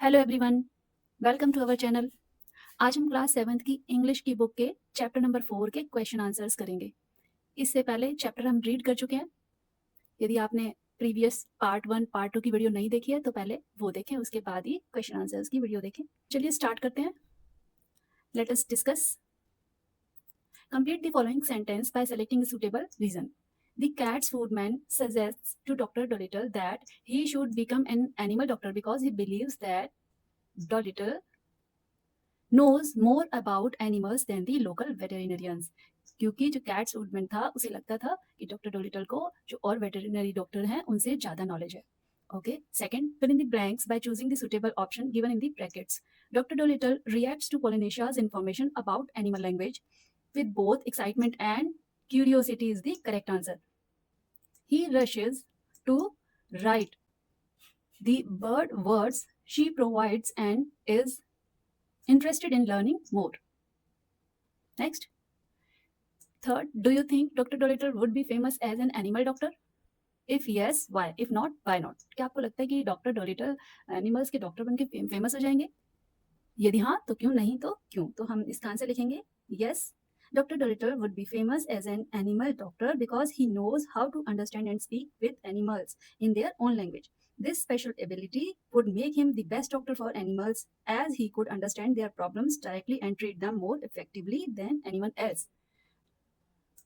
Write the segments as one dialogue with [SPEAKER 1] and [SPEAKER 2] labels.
[SPEAKER 1] Hello everyone, welcome to our channel. आज हम class 7th की इंग्लिश की बुक के चैप्टर नंबर 4 के क्वेश्चन आंसर्स करेंगे। इससे पहले चैप्टर हम रीड कर चुके हैं। यदि आपने प्रीवियस पार्ट 1 पार्ट 2 की वीडियो नहीं देखी है तो पहले वो देखें, उसके बाद ही क्वेश्चन आंसर्स की वीडियो देखें। चलिए स्टार्ट करते हैं। Let us discuss. Complete the following sentence by selecting a suitable reason. The cat's foodman suggests to Dr. Dolittle that he should become an animal doctor because he believes that Dolittle knows more about animals than the local veterinarians. क्योंकि जो cats woodman था उसे लगता था कि doctor Doolittle को जो और वेटरिनरी डॉक्टर हैं उनसे ज़्यादा नॉलेज है। Okay. Second, fill in the blanks by choosing the suitable option given in the brackets. Dr. Dolittle reacts to Polynesia's information about animal language with both excitement and curiosity is the correct answer. He rushes to write the bird words she provides and is interested in learning more. Next. Third, do you think Dr. Dolittle would be famous as an animal doctor? If yes, why? If not, why not? क्या आपको लगता है कि doctor Doolittle animals के doctor बनके famous हो जाएंगे? यदि हाँ तो क्यों, नहीं तो क्यों? तो हम इसका आंसर लिखेंगे yes. Dr. Dolittle would be famous as an animal doctor because he knows how to understand and speak with animals in their own language. This special ability would make him the best doctor for animals as he could understand their problems directly and treat them more effectively than anyone else.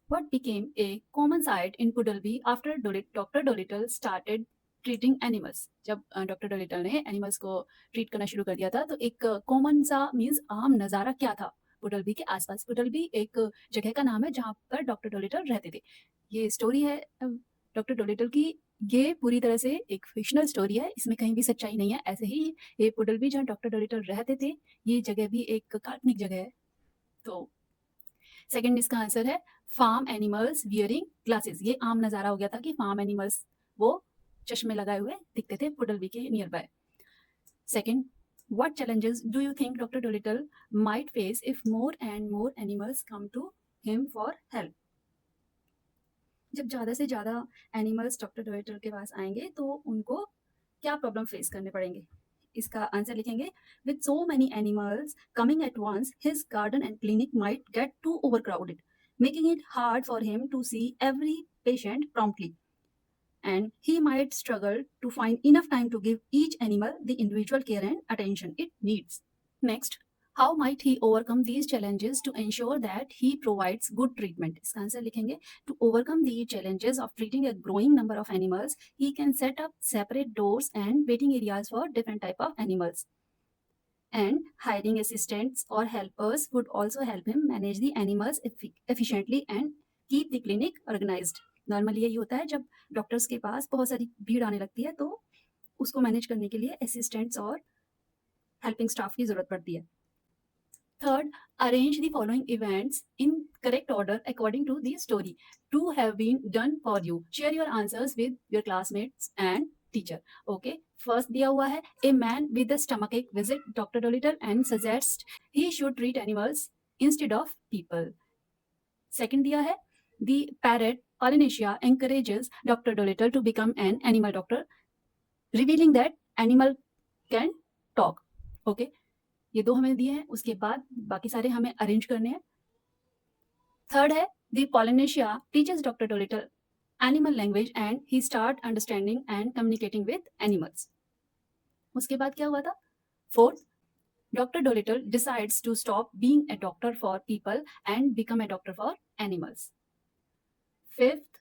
[SPEAKER 1] What became a common sight in Puddleby after Dr. Dolittle started treating animals? जब doctor Doolittle ने animals को treat करना शुरू कर दिया था तो एक कॉमन सा मीन्स आम नज़ारा क्या था पुडलबी के आसपास? पुडलबी एक जगह का नाम है जहाँ पर डॉक्टर डोलिटल रहते थे। ये स्टोरी है डॉक्टर डोलिटल की। ये पूरी तरह से एक फिक्शनल स्टोरी है, इसमें कहीं भी सच्चाई नहीं है। ऐसे ही ये पुडलबी जहाँ डॉक्टर डोलिटल रहते थे, ये जगह भी एक काल्पनिक जगह है। तो सेकंड इसका आंसर है फार्म एनिमल्स वियरिंग ग्लासेस। ये आम नज़ारा हो गया था कि फार्म एनिमल्स वो चश्मे लगाए हुए दिखते थे पुडलबी के nearby. Second, what challenges do you think doctor Dolittle might face if more and more animals come to him for help? जब ज़्यादा से ज़्यादा एनिमल्स डॉक्टर डोलिटल के पास आएंगे तो उनको क्या प्रॉब्लम फेस करने पड़ेंगे? इसका आंसर लिखेंगे with so many animals coming at once his garden and clinic might get too overcrowded, making it hard for him to see every patient promptly, and he might struggle to find enough time to give each animal the individual care and attention it needs. Next, how might he overcome these challenges to ensure that he provides good treatment? इसका answer लिखेंगे to overcome the challenges of treating a growing number of animals, he can set up separate doors and waiting areas for different type of animals. And hiring assistants or helpers would also help him manage the animals efficiently and keep the clinic organized. Normally यही होता है, जब doctors के पास बहुत सारी भीड़ आने लगती है तो उसको मैनेज करने के लिए असिस्टेंट्स और हेल्पिंग स्टाफ की जरूरत पड़ती है। Third, arrange the following events in correct order according to the story to have been done for you. Share your answers with your classmates and teacher. Okay. First दिया हुआ है a man with a stomachache visit Dr. Dolittle and suggests he should treat animals instead of people. Second दिया है the parrot Polynesia encourages Dr. Dolittle to become an animal doctor, revealing that animal can talk. Okay. ये दो हमें दिए हैं, उसके बाद बाकी सारे हमें अरेंज करने हैं। थर्ड है the Polynesia teachers doctor Dolittle animal language and he start understanding and communicating with animals. उसके बाद क्या हुआ था? Fourth, doctor Dolittle decides to stop being a doctor for people and become a doctor for animals. Fifth,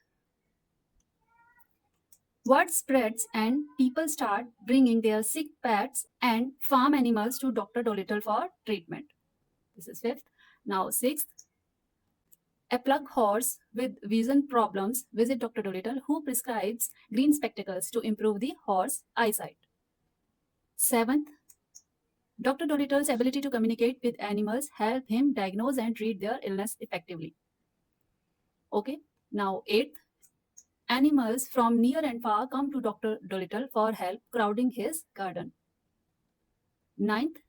[SPEAKER 1] word spreads and people start bringing their sick pets and farm animals to Dr. Dolittle for treatment. This is fifth. Now sixth, a plug horse with vision problems visit Dr. Dolittle, who prescribes green spectacles to improve the horse eyesight. Seventh, Dr. Dolittle's ability to communicate with animals help him diagnose and treat their illness effectively. Okay. Now eighth, animals from near and far come to Dr. Dolittle for help crowding his garden. Ninth,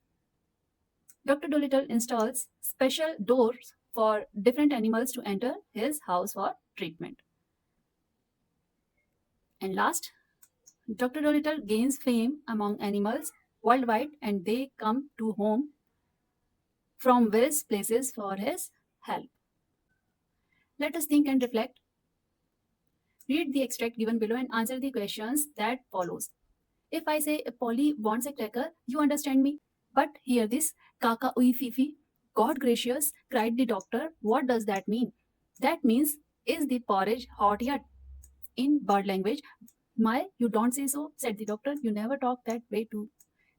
[SPEAKER 1] Dr. Dolittle installs special doors for different animals to enter his house for treatment. And last, Dr. Dolittle gains fame among animals worldwide and they come to home from various places for his help. Let us think and reflect. Read the extract given below and answer the questions that follows. If I say Polly wants a cracker, you understand me. But hear this, Kaka ui fifi, God gracious, cried the doctor. What does that mean? That means, is the porridge hot yet? In bird language, my, you don't say so, said the doctor. You never talked that way to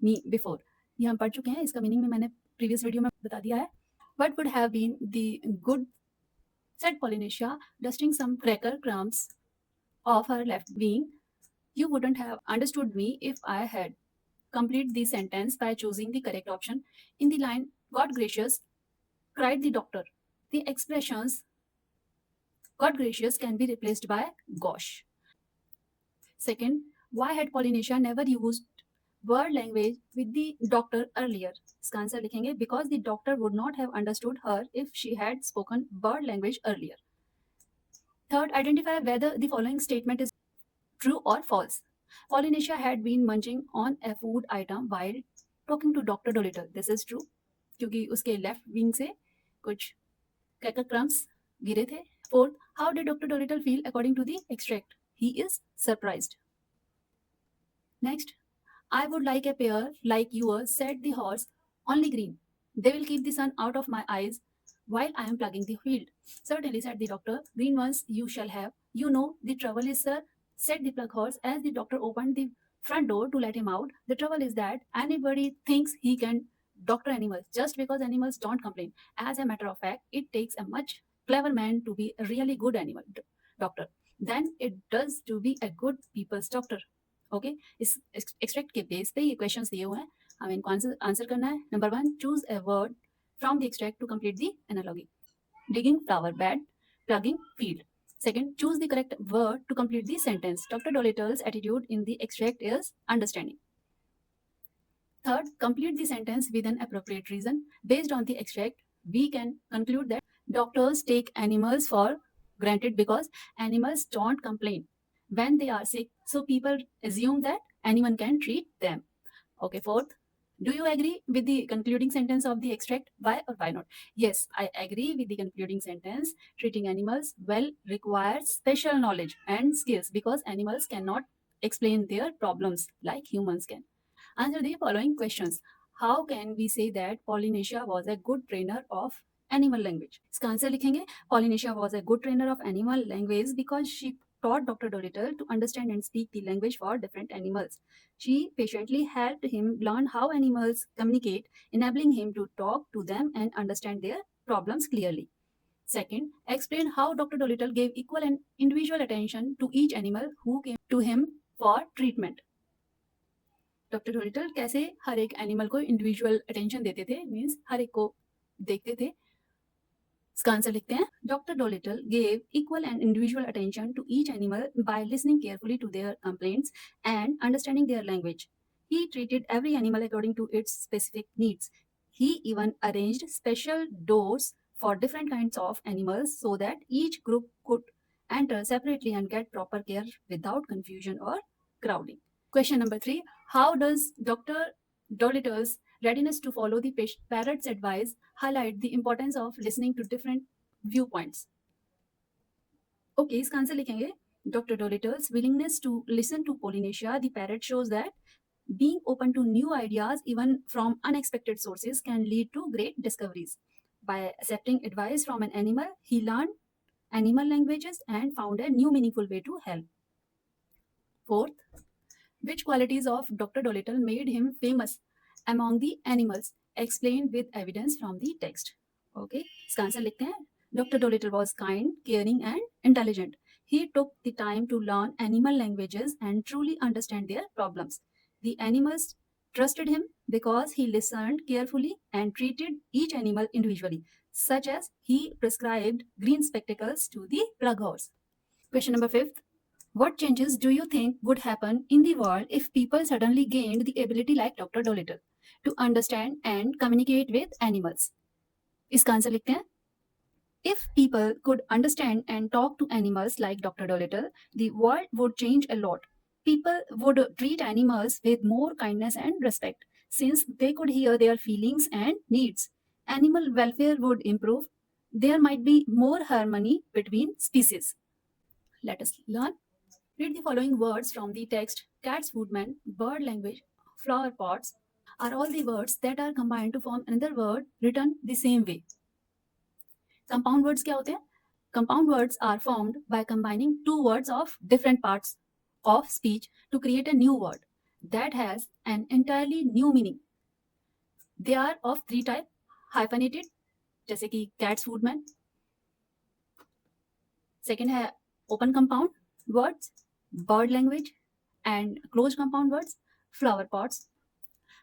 [SPEAKER 1] me before. ये हम पढ़ चुके हैं, इसका meaning में मैंने previous video में बता दिया है. What would have been the good, said Polynesia, dusting some cracker crumbs off her left wing. You wouldn't have understood me if I had. Complete the sentence by choosing the correct option. In the line, God gracious, cried the doctor. The expressions God gracious can be replaced by gosh. Second, why had Polynesia never used word language with the doctor earlier? इसका answer लिखेंगे because the doctor would not have understood her if she had spoken bird language earlier. Third, identify whether the following statement is true or false. Polynesia had been munching on a food item while talking to Dr. Dolittle. This is true क्योंकि उसके left wing से कुछ cracker crumbs गिरे थे. Fourth, how did Dr. Dolittle feel according to the extract? He is surprised. Next, I would like a pair like yours, said the horse, only green. They will keep the sun out of my eyes while I am plugging the field. Certainly, said the doctor. Green ones you shall have. You know, the trouble is, sir, said the plug horse as the doctor opened the front door to let him out. The trouble is that anybody thinks he can doctor animals just because animals don't complain. As a matter of fact, it takes a much clever man to be a really good animal doctor. Then it does to be a good people's doctor. Okay इस extract के base पे ये questions दिए हुए हैं, हमें इनको answer करना है. Number 1, choose a word from the extract to complete the analogy. Digging flower bed, plugging field. Second, choose the correct word to complete the sentence. Dr. Dolittle's attitude in the extract is understanding. Third, complete the sentence with an appropriate reason. Based on the extract, we can conclude that doctors take animals for granted because animals don't complain when they are sick, so people assume that anyone can treat them. Okay, fourth, do you agree with the concluding sentence of the extract? Why or why not? Yes, I agree with the concluding sentence. Treating animals well requires special knowledge and skills because animals cannot explain their problems like humans can. Answer the following questions. How can we say that Polynesia was a good trainer of animal language? इसका answer लिखेंगे. Polynesia was a good trainer of animal language because she taught Dr. Dolittle to understand and speak the language for different animals. She patiently helped him learn how animals communicate, enabling him to talk to them and understand their problems clearly. Second, explain how Dr. Dolittle gave equal and individual attention to each animal who came to him for treatment. Doctor Dolittle कैसे हर एक animal को individual attention देते थे, means हर एक को देखते थे. इसका आंसर लिखते हैं. Doctor Dolittle gave equal and individual attention to each animal by listening carefully to their complaints and understanding their language. He treated every animal according to its specific needs. He even arranged special doors for different kinds of animals so that each group could enter separately and get proper care without confusion or crowding. Question number 3. How does Dr. Dolittle's readiness to follow the parrot's advice highlight the importance of listening to different viewpoints? Okay, इसका answer लिखेंगे. Dr. Dolittle's willingness to listen to Polynesia, the parrot, shows that being open to new ideas, even from unexpected sources, can lead to great discoveries. By accepting advice from an animal, he learned animal languages and found a new meaningful way to help. Fourth, which qualities of Dr. Dolittle made him famous among the animals? Explained with evidence from the text. Okay, इसका answer लिखते हैं. Dr. Dolittle was kind, caring, and intelligent. He took the time to learn animal languages and truly understand their problems. The animals trusted him because he listened carefully and treated each animal individually, such as he prescribed green spectacles to the plug horse. Question number 5. What changes do you think would happen in the world if people suddenly gained the ability like Dr. Dolittle to understand and communicate with animals? इसका answer लिखते हैं. If people could understand and talk to animals like Dr. Dolittle, the world would change a lot. People would treat animals with more kindness and respect. since they could hear their feelings and needs. Animal welfare would improve. There might be more harmony between species. Let us learn. Read the following words from the text. Cats, foodman, bird language, flower pots are all the words that are combined to form another word written the same way. Compound words क्या होते हैं? Compound words are formed by combining two words of different parts of speech to create a new word that has an entirely new meaning. They are of three types: hyphenated, जैसे कि cats, foodman. Second है open compound words, bird language, and closed compound words, flower pots.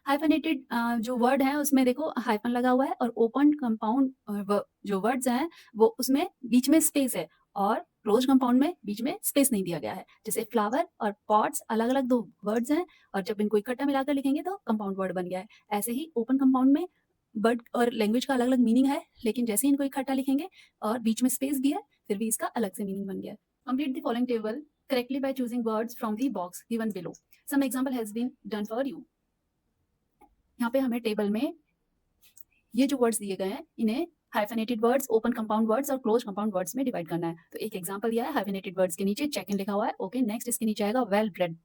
[SPEAKER 1] Hyphenated जो word है उसमें देखो hyphen लगा हुआ है, और ओपन कंपाउंड जो वर्ड्स हैं वो उसमें बीच में स्पेस है, और क्लोज कंपाउंड में बीच में स्पेस नहीं दिया गया है. जैसे फ्लावर और पॉट्स अलग अलग दो वर्ड्स हैं, और जब इनको इकट्ठा मिलाकर लिखेंगे तो कंपाउंड वर्ड बन गया है. ऐसे ही ओपन कंपाउंड में वर्ड और लैंग्वेज का अलग अलग मीनिंग है, लेकिन जैसे ही इनको इकट्ठा लिखेंगे और बीच में स्पेस भी है, फिर भी इसका अलग से मीनिंग बन गया है. Complete the following table correctly by choosing words from the box given below. Some example has been done for you. यहाँ पे हमें टेबल में ये जो वर्ड्स दिए गए हैं इन्हें हाइफेनेटेड वर्ड्स, ओपन कंपाउंड वर्ड्स और क्लोज कंपाउंड वर्ड्स में डिवाइड करना है. तो एक एग्जांपल दिया है, हाइफेनेटेड वर्ड्स के नीचे चेक इन लिखा हुआ है. ओके, नेक्स्ट इसके नीचे आएगा well bred.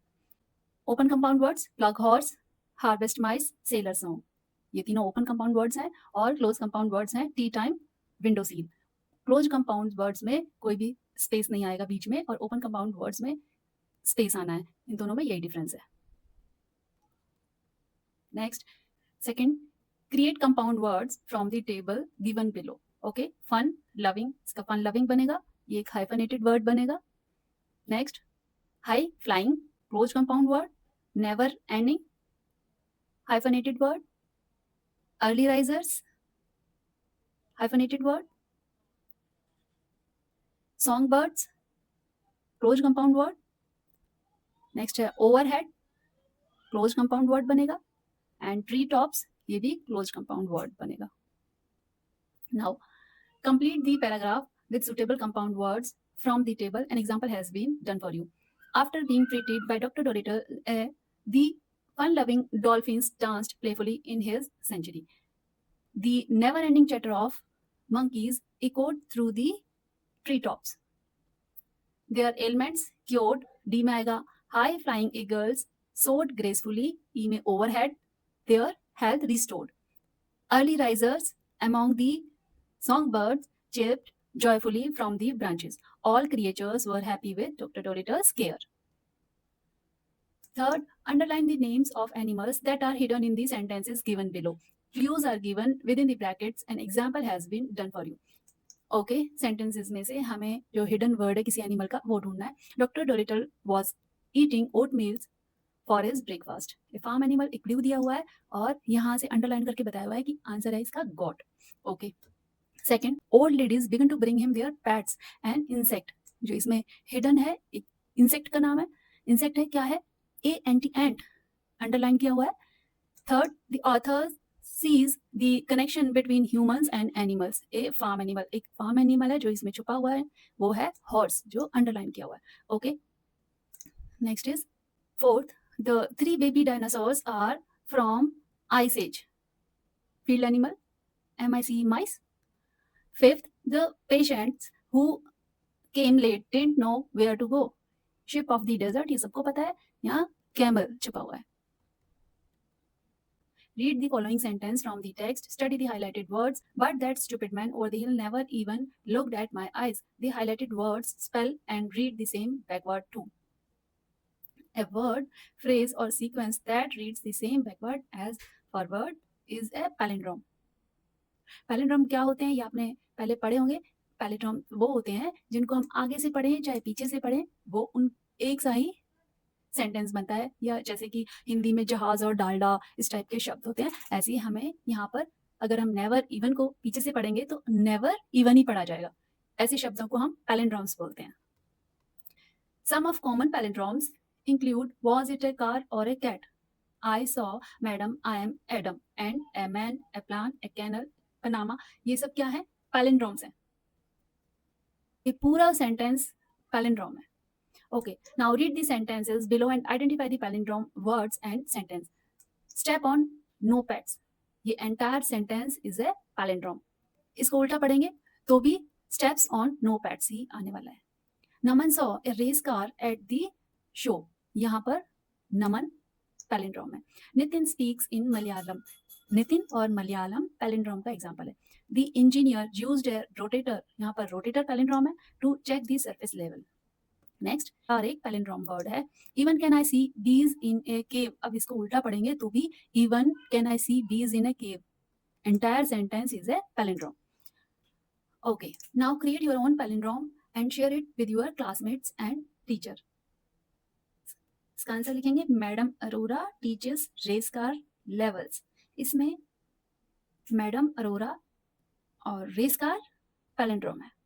[SPEAKER 1] Open compound words plough horse, harvest mice, sailor song. ये तीनों ओपन कंपाउंड वर्ड्स हैं, और क्लोज कंपाउंड वर्ड्स हैं tea time, window sill. Close compound words में कोई भी स्पेस नहीं आएगा बीच में, और ओपन कंपाउंड वर्ड्स में स्पेस आना है. इन दोनों में यही डिफरेंस है. Next, second, create compound words from the table given below. Okay, fun loving, इसका फन लविंग बनेगा, ये एक हाइफेनेटेड वर्ड बनेगा. Next, high flying, close compound word. Never ending, hyphenated word. Early risers, hyphenated word. Song birds, close compound word. Next है overhead, close compound word बनेगा. And tree tops, ये भी close compound word बनेगा. Now complete the paragraph with suitable compound words from the table. An example has been done for you. After being treated by doctor Dolittle, the fun loving dolphins danced playfully in his sanctuary. The never ending chatter of monkeys echoed through the treetops. Their ailments cured. D में आएगा high flying eagles soared gracefully. E में overhead, their health restored. Early risers among the songbirds chirped joyfully from the branches. All creatures were happy with Dr. Dolittl's care. Third, underline the names of animals that are hidden in the sentences given below. Clues are given within the brackets. An example has been done for you. Okay, sentences में से हमें जो hidden word है किसी animal का वो ढूंढना है. Doctor Dolittle was eating oat meals for his breakfast. A farm animal एक क्लू दिया हुआ है, और यहाँ से अंडरलाइन करके बताया हुआ है कि आंसर है इसका got. Okay, second, old ladies began to bring him their pets and insect. जो इसमें हिडन है एक इंसेक्ट का नाम है. इंसेक्ट है क्या है? एंटी एंट, अंडरलाइन किया हुआ है. Third, the author sees the connection between humans and animals. A farm animal, एक farm animal है जो इसमें छुपा हुआ है, वो है horse, जो underline किया हुआ है. Okay, next is fourth, the 3 baby dinosaurs are from Ice Age. Field animal, mice, mice. Fifth, the patients who came late didn't know where to go. Ship of the desert, ये सबको पता है. यहाँ camel छुपा हुआ है. Read the following sentence from the text. Study the highlighted words. But that stupid man over the hill never even looked at my eyes. The highlighted words spell and read the same backward too. A word, phrase or sequence that reads the same backward as forward is a palindrome. Palindrome क्या होते हैं ये आपने पहले पढ़े होंगे. Palindrome वो होते हैं जिनको हम आगे से पढ़ें चाहे पीछे से पढ़ें, वो उन एक सा ही सेंटेंस बनता है. या जैसे कि हिंदी में जहाज और डालडा इस टाइप के शब्द होते हैं, ऐसे ही हमें यहाँ पर अगर हम नेवर इवन को पीछे से पढ़ेंगे तो नेवर इवन ही पढ़ा जाएगा. ऐसे शब्दों को हम पैलिंड्रोम्स बोलते हैं. Some of common palindromes include was it a car or a cat, I saw madam, I am Adam, and a man, a plan, a canal, Panama. ये सब क्या है? पैलिंड्रोम्स हैं. ये पूरा सेंटेंस पैलिंड्रोम है. Okay, now read the sentences below and identify the palindrome words and sentence. Step on no pets, ये entire sentence is a palindrome. इसको उल्टा पढ़ेंगे तो भी स्टेप्स ऑन नो पेट्स ही आने वाला है। Naman saw a race car at the show, यहाँ पर नमन पैलिंड्रोम है। नितिन स्पीक्स इन मलयालम, नितिन और मलयालम पैलिंड्रोम का एग्जाम्पल है। The engineer used a rotator, यहाँ पर रोटेटर पैलिंड्रोम है, to check the surface level. Next और एक पैलिंड्रोम वर्ड है even can I see bees in a केव, अब इसको उल्टा पढ़ेंगे तो भी even can I see bees in a cave, entire sentence is a palindrome. Okay, now create your own palindrome and share it with your classmates and teacher. इसका answer लिखेंगे madam Arora teachers race car levels, इसमें madam Arora और race car palindrome है।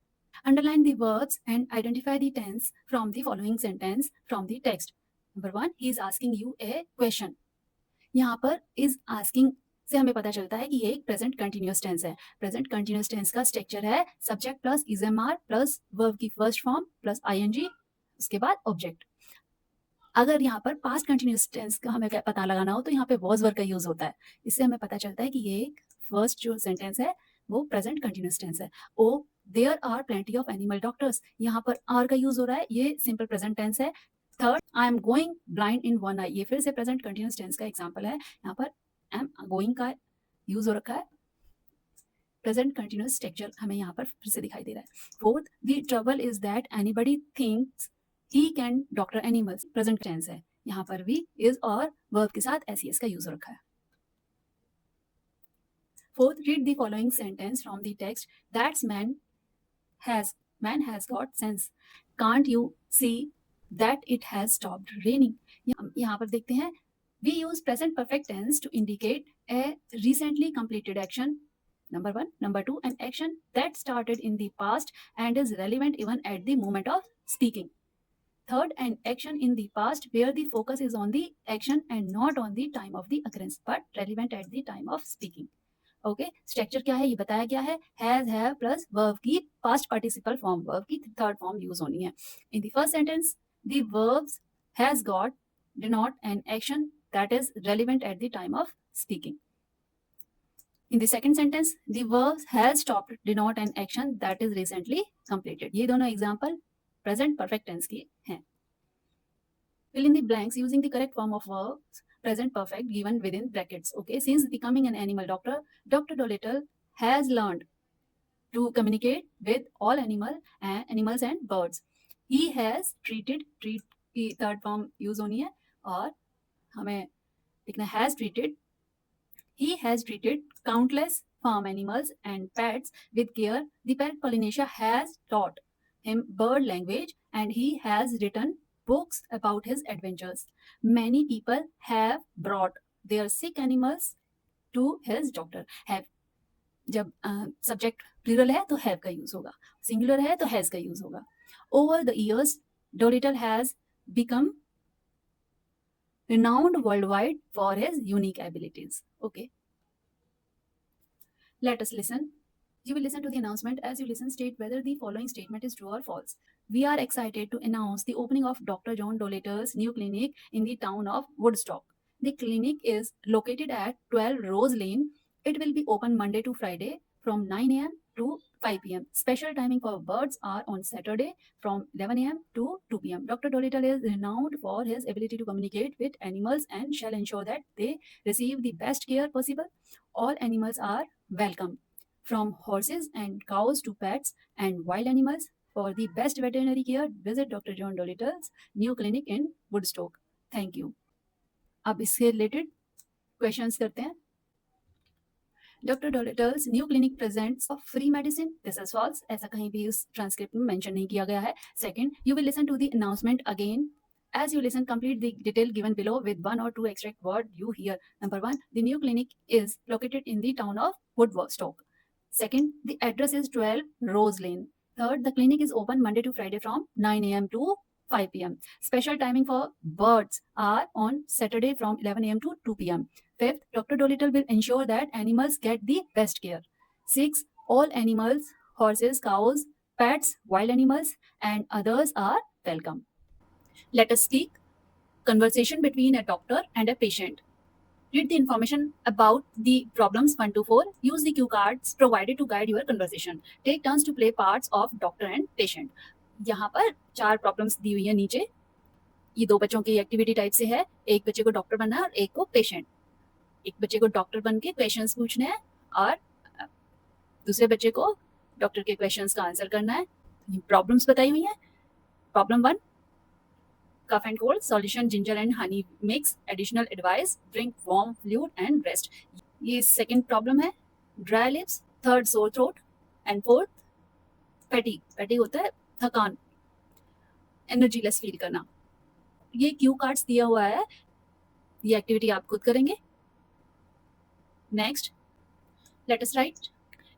[SPEAKER 1] Underline the verbs and identify the tense from the following sentence from the text. Number 1, he is asking you a question. यहाँ पर is asking से हमें पता चलता है कि ये एक प्रेजेंट कंटिन्यूअस टेंस है। प्रेजेंट कंटिन्यूअस टेंस का स्ट्रक्चर है सब्जेक्ट प्लस इजएमआर प्लस वर्ब की फर्स्ट फॉर्म प्लस आईएनजी, उसके बाद ऑब्जेक्ट। अगर यहाँ पर पास्ट कंटिन्यूअस टेंस का हमें पता लगाना हो तो यहाँ पे वॉज वर्ब का यूज होता है। इससे हमें पता चलता है कि ये एक फर्स्ट जो सेंटेंस है वो प्रेजेंट कंटिन्यूअस टेंस है। Oh there are plenty of animal doctors, यहाँ पर आर का यूज हो रहा है, ये सिंपल प्रेजेंट टेंस है। Third, I am going blind in one eye, ये फिर से प्रेजेंट कंटिन्यूअस टेंस का एग्जांपल है। यहाँ पर एम गोइंग का यूज हो रखा है, प्रेजेंट कंटिन्यूअस स्ट्रक्चर हमें यहाँ पर फिर से दिखाई दे रहा है। Fourth, the trouble is that anybody thinks he can doctor animals, present tense है, यहाँ पर भी इज और वर्ब के साथ एस का यूज हो रखा है। Fourth, read the following sentence from the text. That's man has got sense. Can't you see that it has stopped raining? यहाँ पर देखते हैं we use present perfect tense to indicate a recently completed action. Number 1. Number 2, an action that started in the past and is relevant even at the moment of speaking. Third, an action in the past where the focus is on the action and not on the time of the occurrence but relevant at the time of speaking. Okay, structure क्या है ये बताया गया है, has have plus verb की past participle form, verb की third form use होनी है। In the first sentence the verbs has got denote an action that is relevant at the time of speaking. In the second sentence the verbs has stopped denote an action that is recently completed. ये दोनों example present perfect tense की हैं। Fill in the blanks using the correct form of verbs present perfect given within brackets. Okay, since becoming an animal doctor, Dr. Dolittle has learned to communicate with all animals and birds. He has treat की third form use होनी है और हमें लिखना has treated. He has treated countless farm animals and pets with care. The parrot Polynesia has taught him bird language and he has written books about his adventures. Many people have brought their sick animals to his doctor. Have जब subject plural है तो have का use होगा, singular है तो has का use होगा। Over the years Dolittle has become renowned worldwide for his unique abilities. Okay, let us listen. You will listen to the announcement. As you listen, state whether the following statement is true or false. We are excited to announce the opening of Dr. John Dolitle's new clinic in the town of Woodstock. The clinic is located at 12 Rose Lane. It will be open Monday to Friday from 9 a.m. to 5 p.m. Special timing for birds are on Saturday from 11 a.m. to 2 p.m. Dr. Dolittle is renowned for his ability to communicate with animals and shall ensure that they receive the best care possible. All animals are welcome, from horses and cows to pets and wild animals. For the best veterinary care, visit Dr. John Dolittle's new clinic in Woodstock. Thank you. अब इससे related questions करते हैं। Doctor Dolittle's new clinic presents free medicine, this is false, ऐसा कहीं भी उस transcript में mention नहीं किया गया है। Second, you will listen to the announcement again. As you listen, complete the detail given below with one or two extract word you hear. Number 1, the new clinic is located in the town of Woodstock. Second, the address is 12 Rose Lane. Third, the clinic is open Monday to Friday from 9 a.m. to 5 p.m. Special timing for birds are on Saturday from 11 a.m. to 2 p.m. Fifth, Dr. Dolittle will ensure that animals get the best care. 6, all animals, horses, cows, pets, wild animals, and others are welcome. Let us speak. Conversation between a doctor and a patient. Read the information about the problems 1 to 4. Use the cue cards provided to guide your conversation. Take turns to play parts of doctor and patient. यहाँ पर 4 problems दी हुई है नीचे. ये 2 बच्चों की activity type से है. एक बच्चे को डॉक्टर बनना है और एक को पेशेंट. एक बच्चे को डॉक्टर बन के क्वेश्चंस पूछने हैं और दूसरे बच्चे को डॉक्टर के क्वेश्चंस का आंसर करना है. प्रॉब्लम्स बताई हुई हैं. Problem 1, cough and cold, solution ginger and honey mix, additional advice, drink warm fluid and rest. ये सेकंड प्रॉब्लम है. Dry lips, third sore throat and fourth fatigue. Fatigue होता है थकान, एनर्जी लेस फील करना. ये क्यू कार्ड्स दिया हुआ है. ये एक्टिविटी आप खुद करेंगे. Next, let us right.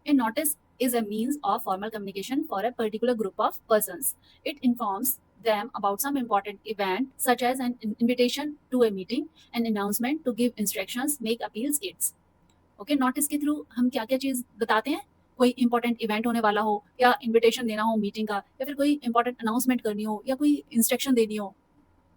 [SPEAKER 1] A notice is a means of formal communication for a particular group of persons. It informs them about some important event such as an invitation to a meeting, an announcement to give instructions, make appeals, aids. Okay, notice के through हम क्या क्या चीज बताते हैं. कोई important event होने वाला हो या इन्विटेशन देना हो मीटिंग का, या फिर कोई इंपॉर्टेंट अनाउंसमेंट करनी हो या कोई इंस्ट्रक्शन देनी हो.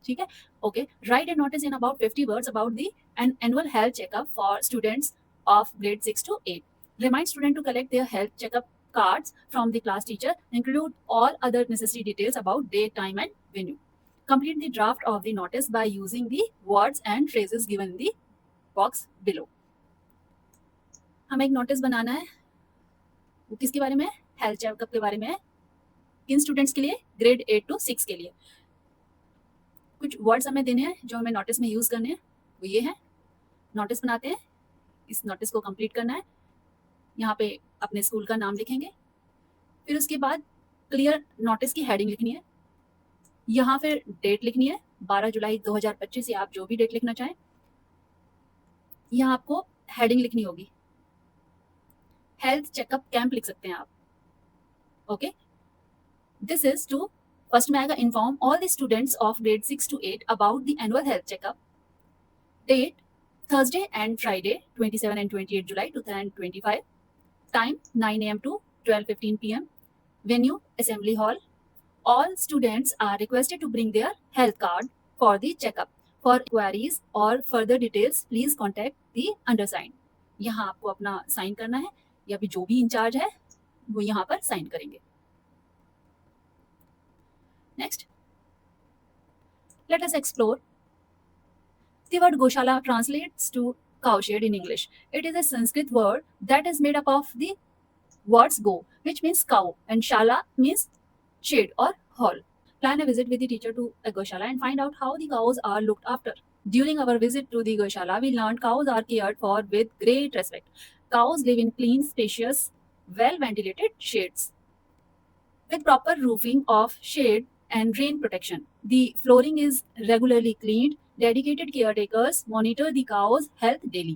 [SPEAKER 1] ठीक है. Okay, right A notice in about 50 words about the an annual health checkup for students of grade 6 to 8. Remind students to collect their health checkup cards from the class teacher. Include all other necessary details about date, time and venue. Complete the draft of the notice by using the words and phrases given in the box below. हमें एक notice बनाना है. वो किसके बारे में है? Health checkup के बारे में है. किन स्टूडेंट्स के लिए? ग्रेड 8 to 6 के लिए. कुछ वर्ड्स हमें देने हैं जो हमें नोटिस में यूज करने हैं. वो ये है. नोटिस बनाते हैं. इस नोटिस को कंप्लीट करना है. यहाँ पे अपने स्कूल का नाम लिखेंगे. फिर उसके बाद क्लियर नोटिस की हेडिंग लिखनी है. यहाँ फिर डेट लिखनी है 12 जुलाई 2025 या आप जो भी डेट लिखना चाहें. यहाँ आपको हेडिंग लिखनी होगी. हेल्थ चेकअप कैंप लिख सकते हैं आप. Okay, this is two, first में आएगा inform all the students of grade 6 to 8 about the annual health checkup. Date Thursday and Friday, 27 and 28 July 2025. Time 9 a.m. to 12:15 p.m. Venue Assembly Hall. All students are requested to bring their health card for the checkup. For queries or further details, please contact the undersigned. यहाँ आपको अपना sign करना है या भी जो भी in charge है वो यहाँ पर साइन करेंगे. Next, let us explore. The word Goshala translates to cowshed in English. It is a Sanskrit word that is made up of the words go, which means cow, and shala means shade or hall. Plan a visit with the teacher to a Goshala and find out how the cows are looked after. During our visit to the Goshala, we learned cows are cared for with great respect. Cows live in clean, spacious, well-ventilated sheds with proper roofing of shade and rain protection. The flooring is regularly cleaned. Dedicated caretakers monitor the cows' health daily.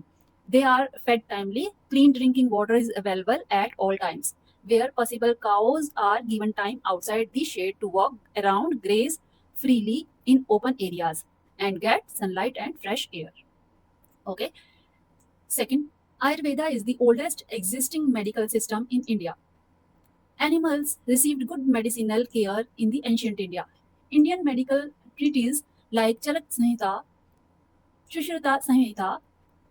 [SPEAKER 1] They are fed timely. Clean drinking water is available at all times. Where possible, cows are given time outside the shade to walk around, graze freely in open areas, and get sunlight and fresh air. Okay. Second, Ayurveda is the oldest existing medical system in India. Animals received good medicinal care in the ancient India. Indian medical treatises like Charak Samhita, Sushruta Samhita,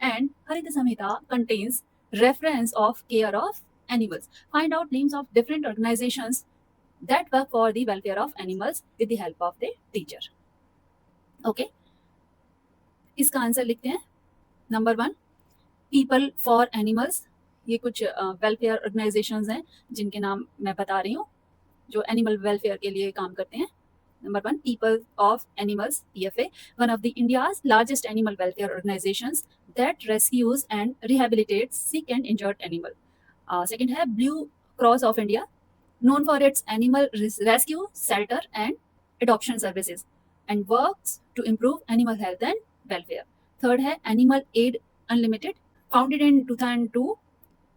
[SPEAKER 1] and Harita Samhita contains reference of care of animals. Find out names of different organizations that work for the welfare of animals with the help of the teacher. Okay, इसका answer लिखते हैं. Number 1, people for animals. ये कुछ welfare organisations हैं जिनके नाम मैं बता रही हूँ जो एनिमल वेलफेयर के लिए काम करते हैं. Number 1, People of Animals, PFA, one of the India's largest animal welfare organizations that rescues and rehabilitates sick and injured animal. Second है Blue Cross of India, known for its animal rescue, shelter and adoption services and works to improve animal health and welfare. Third है Animal Aid Unlimited, founded in 2002,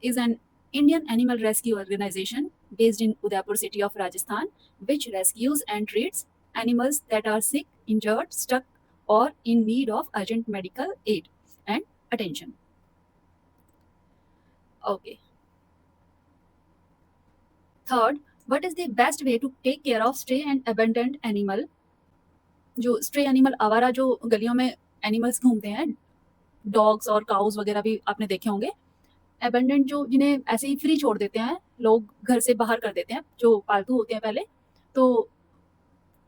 [SPEAKER 1] is an Indian animal rescue organization based in Udaipur city of Rajasthan, which rescues and treats animals that are sick, injured, stuck, or in need of urgent medical aid and attention. Okay. Third, what is the best way to take care of stray and abandoned animal? जो stray animal आवारा जो गलियों में animals घूमते हैं, dogs और cause वगैरह भी आपने देखे होंगे। एबंडेंट जो जिन्हें ऐसे ही फ्री छोड़ देते हैं, लोग घर से बाहर कर देते हैं, जो पालतू होते हैं पहले, तो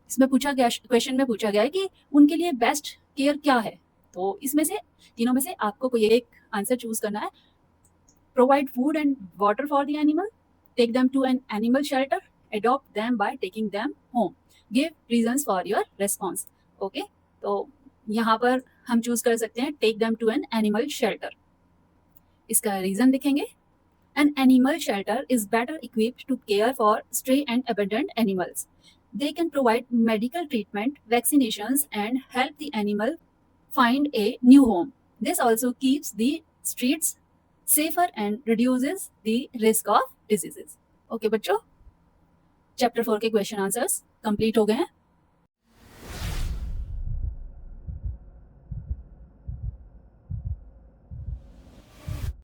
[SPEAKER 1] इसमें पूछा गया, क्वेश्चन में पूछा गया है कि उनके लिए बेस्ट केयर क्या है। तो इसमें से तीनों में से आपको कोई एक आंसर चूज करना है। Provide food and water for the animal, take them to an animal shelter, adopt them by taking them home, give reasons for your response. Okay, तो यहाँ पर हम चूज कर सकते हैं take them to an animal shelter. इसका reason लिखेंगे। An animal shelter is better equipped to care for stray and abandoned animals. They can provide medical treatment, vaccinations, and help the animal find a new home. This also keeps the streets safer and reduces the risk of diseases. Okay, बच्चों, chapter 4 के question answers complete हो गए हैं।